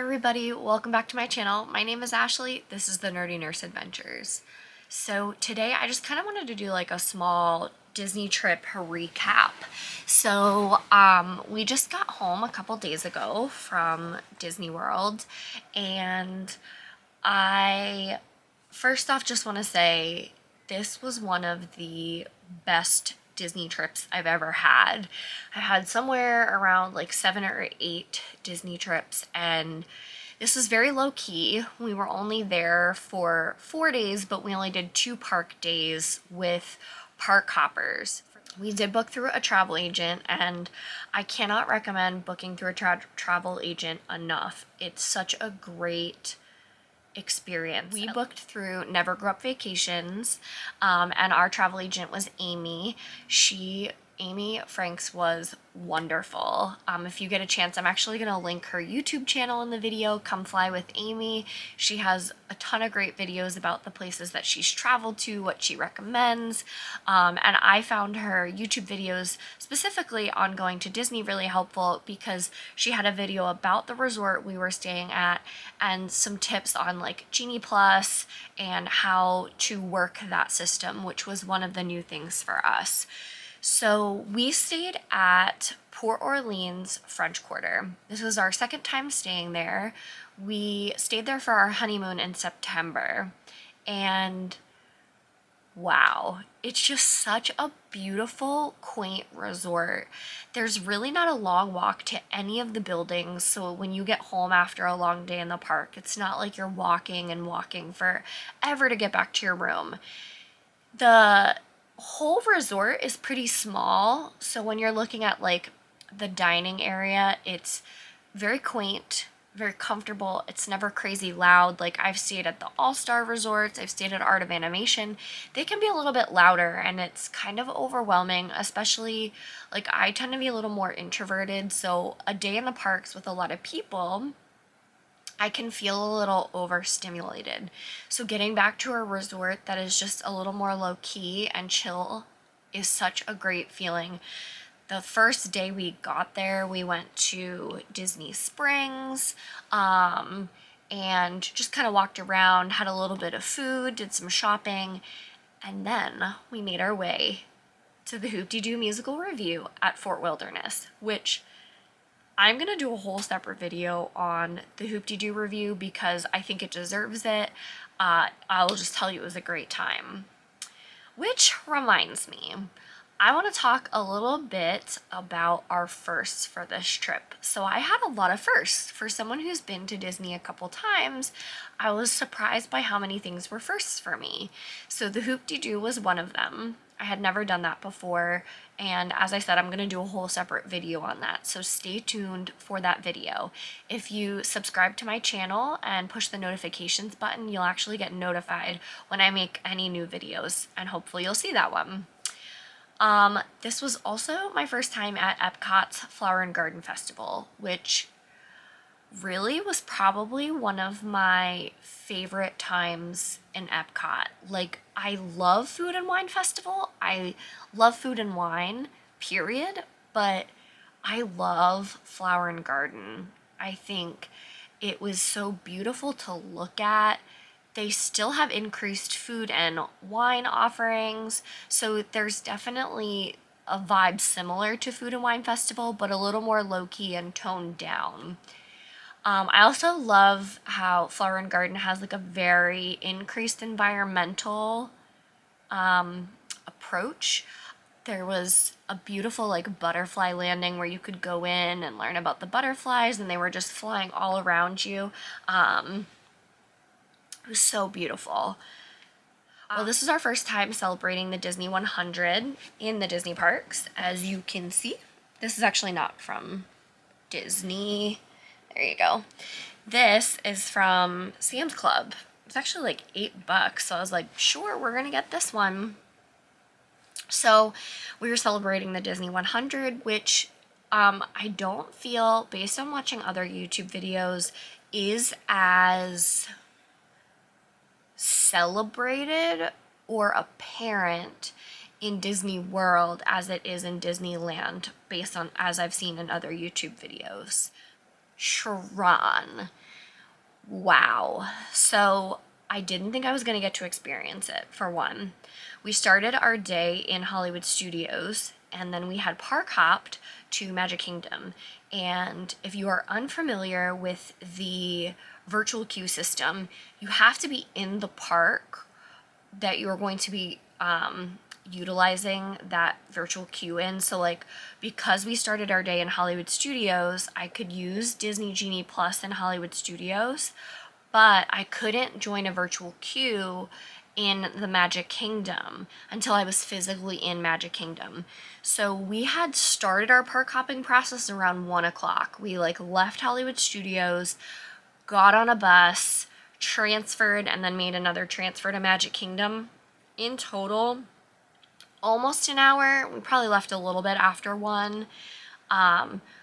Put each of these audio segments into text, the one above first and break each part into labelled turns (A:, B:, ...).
A: everybody, welcome back to my channel. My name is Ashley. This is the Nerdy Nurse Adventures. So today I just kind of wanted to do like a small Disney trip recap. So we just got home a couple days ago from Disney World, and I first off just want to say this was one of the best Disney trips I've ever had. I had somewhere around like 7 or 8 Disney trips, and this was very low key. We were only there for 4 days, but we only did 2 park days with park hoppers. We did book through a travel agent, and I cannot recommend booking through a travel agent enough. It's such a great experience. We booked through Never Grew Up Vacations, and our travel agent was Amy. Amy Franks was wonderful. If you get a chance, I'm actually going to link her YouTube channel in the video, Come Fly with Amy. She has a ton of great videos about the places that she's traveled to, what she recommends, and I found her YouTube videos specifically on going to Disney really helpful because she had a video about the resort we were staying at and some tips on like Genie Plus and how to work that system, which was one of the new things for us. So we stayed at Port Orleans French Quarter. This was our second time staying there. We stayed there for our honeymoon in September, and wow, it's just such a beautiful, quaint resort. There's really not a long walk to any of the buildings, so when you get home after a long day in the park, it's not like you're walking and walking forever to get back to your room. The whole resort is pretty small, so when you're looking at like the dining area, it's very quaint, very comfortable. It's never crazy loud. Like I've stayed at the All-Star resorts, I've stayed at Art of Animation. They can be a little bit louder and it's kind of overwhelming, especially like I tend to be a little more introverted, so a day in the parks with a lot of people, I can feel a little overstimulated. So getting back to a resort that is just a little more low-key and chill is such a great feeling. The first day we got there, we went to Disney Springs, and just kind of walked around, had a little bit of food, did some shopping, and then we made our way to the Hoop-Dee-Doo musical review at Fort Wilderness, which I'm going to do a whole separate video on the Hoop-Dee-Doo review because I think it deserves it. I'll just tell you it was a great time. Which reminds me, I want to talk a little bit about our firsts for this trip. So I had a lot of firsts. For someone who's been to Disney a couple times, I was surprised by how many things were firsts for me. So the Hoop-Dee-Doo was one of them. I had never done that before, and as I said, I'm going to do a whole separate video on that, so stay tuned for that video. If you subscribe to my channel and push the notifications button, you'll actually get notified when I make any new videos, and hopefully you'll see that one. This was also my first time at Epcot's Flower and Garden Festival, which really was probably one of my favorite times in Epcot. Like, I love Food and Wine Festival. I love food and wine, period, but I love Flower and Garden. I think it was so beautiful to look at. They still have increased food and wine offerings, so there's definitely a vibe similar to Food and Wine Festival, but a little more low-key and toned down. I also love how Flower and Garden has like a very increased environmental approach. There was a beautiful like butterfly landing where you could go in and learn about the butterflies, and they were just flying all around you. It was so beautiful. Well, this is our first time celebrating the Disney 100 in the Disney parks. As you can see, this is actually not from Disney. There you go. This is from Sam's Club. It's actually like $8, so I was like, sure, we're gonna get this one. So we were celebrating the Disney 100, which I don't feel, based on watching other YouTube videos, is as celebrated or apparent in Disney World as it is in Disneyland, based on as I've seen in other YouTube videos. TRON. Wow. So I didn't think I was going to get to experience it, for one. We started our day in Hollywood Studios, and then we had park hopped to Magic Kingdom. And if you are unfamiliar with the virtual queue system, you have to be in the park that you're going to be utilizing that virtual queue in. So like, because we started our day in Hollywood Studios, I could use Disney Genie Plus in Hollywood Studios, but I couldn't join a virtual queue in the Magic Kingdom until I was physically in Magic Kingdom. So we had started our park hopping process around 1 o'clock. We like left Hollywood Studios, got on a bus, transferred, and then made another transfer to Magic Kingdom. In total, almost an hour. We probably left a little bit after 1.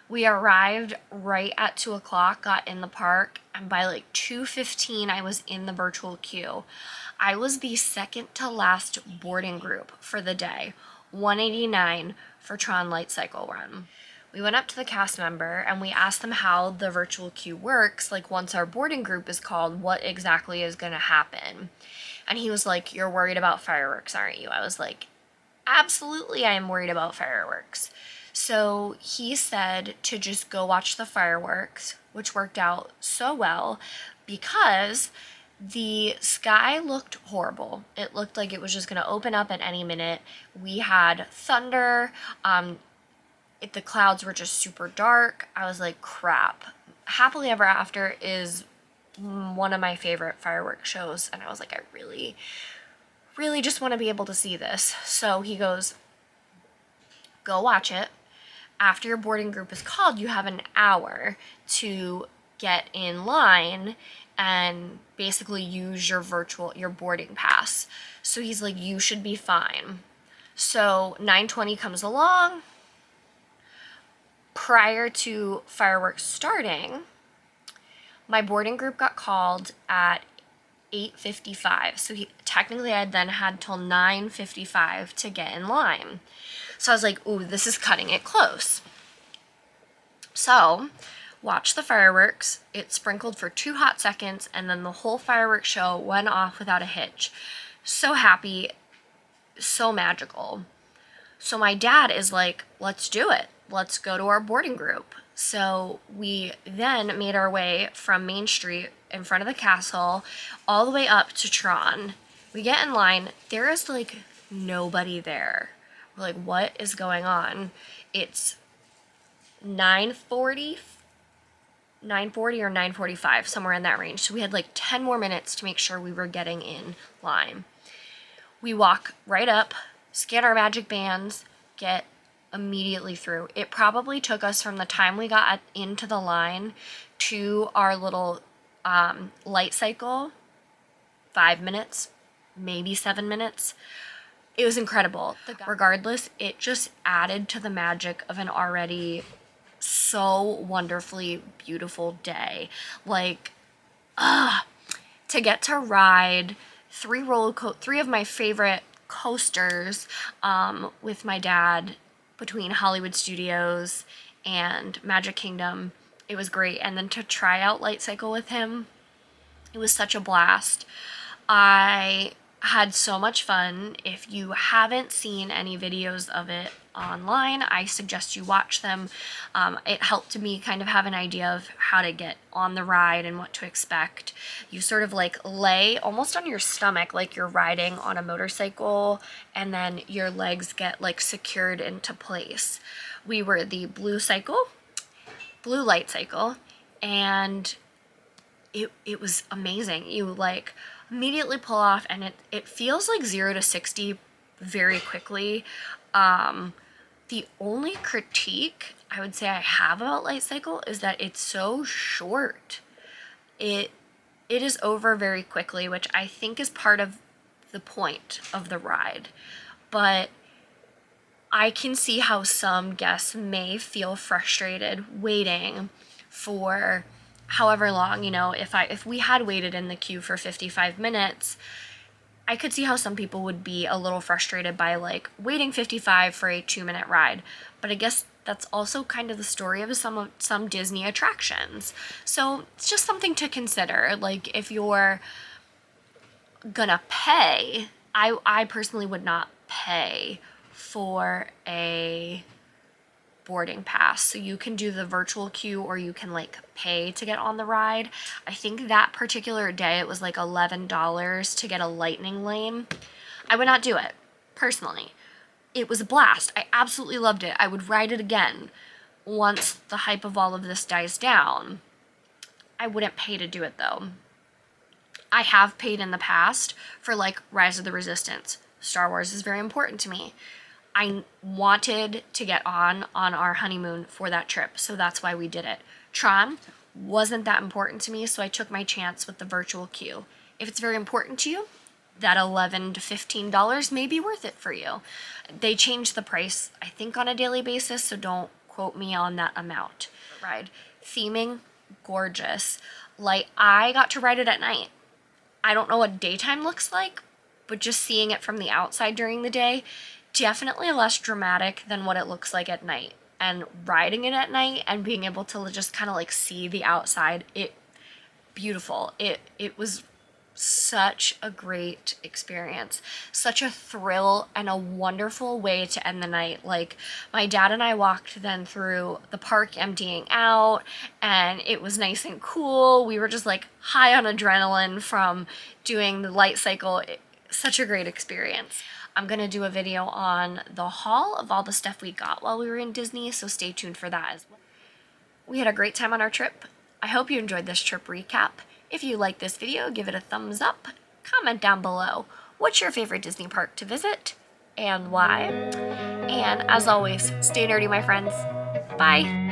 A: We arrived right at 2 o'clock, got in the park, and by like 2:15, I was in the virtual queue. I was the second to last boarding group for the day, 189 for TRON Light Cycle Run. We went up to the cast member and we asked them how the virtual queue works. Like, once our boarding group is called, what exactly is going to happen? And he was like, "You're worried about fireworks, aren't you?" I was like, "Absolutely, I am worried about fireworks." So he said to just go watch the fireworks, which worked out so well because the sky looked horrible. It looked like it was just going to open up at any minute. We had thunder. The clouds were just super dark. I was like, crap. Happily Ever After is one of my favorite fireworks shows, and I was like, I really, really just want to be able to see this. So he goes, go watch it. After your boarding group is called, you have an hour to get in line and basically use your boarding pass. So he's like, you should be fine. So 9:20 comes along. Prior to fireworks starting, my boarding group got called at 8:55. So technically I then had till 9:55 to get in line. So I was like, ooh, this is cutting it close. So watch the fireworks. It sprinkled for 2 hot seconds, and then the whole fireworks show went off without a hitch. So happy, so magical. So my dad is like, let's do it. Let's go to our boarding group. So we then made our way from Main Street in front of the castle all the way up to TRON. We get in line. There is like nobody there. We're like, what is going on? It's 9:40 or 9:45, somewhere in that range. So we had like 10 more minutes to make sure we were getting in line. We walk right up, scan our magic bands, get immediately through. It probably took us from the time we got into the line to our little light cycle 5 minutes, maybe 7 minutes. It was incredible. Regardless, it just added to the magic of an already so wonderfully beautiful day. Like, to get to ride three of my favorite coasters with my dad between Hollywood Studios and Magic Kingdom, it was great. And then to try out Light Cycle with him, it was such a blast. I had so much fun. If you haven't seen any videos of it online, I suggest you watch them. It helped me kind of have an idea of how to get on the ride and what to expect. You sort of like lay almost on your stomach like you're riding on a motorcycle, and then your legs get like secured into place. We were the blue light cycle, and it was amazing. You like immediately pull off, and it feels like 0 to 60 very quickly. The only critique I would say I have about Light Cycle is that it's so short. It is over very quickly, which I think is part of the point of the ride. But I can see how some guests may feel frustrated waiting for however long. If we had waited in the queue for 55 minutes, I could see how some people would be a little frustrated by like waiting 55 for a 2-minute ride. But I guess that's also kind of the story of some Disney attractions. So it's just something to consider. Like, if you're gonna pay, I personally would not pay for a boarding pass. So you can do the virtual queue, or you can like pay to get on the ride. I think that particular day it was like $11 to get a lightning lane. I would not do it, personally. It was a blast. I absolutely loved it. I would ride it again once the hype of all of this dies down. I wouldn't pay to do it though. I have paid in the past for like Rise of the Resistance. Star Wars is very important to me. I wanted to get on our honeymoon for that trip, so that's why we did it. TRON wasn't that important to me, so I took my chance with the virtual queue. If it's very important to you, that $11 to $15 may be worth it for you. They change the price, I think, on a daily basis, so don't quote me on that amount. Ride. Theming, gorgeous. Like, I got to ride it at night. I don't know what daytime looks like, but just seeing it from the outside during the day, definitely less dramatic than what it looks like at night. And riding it at night and being able to just kind of like see the outside, beautiful. It was such a great experience, such a thrill, and a wonderful way to end the night. Like, my dad and I walked then through the park emptying out, and it was nice and cool. We were just like high on adrenaline from doing the light cycle. Such a great experience. I'm gonna do a video on the haul of all the stuff we got while we were in Disney, so stay tuned for that as well. We had a great time on our trip. I hope you enjoyed this trip recap. If you like this video, give it a thumbs up. Comment down below, what's your favorite Disney park to visit and why? And as always, stay nerdy, my friends. Bye.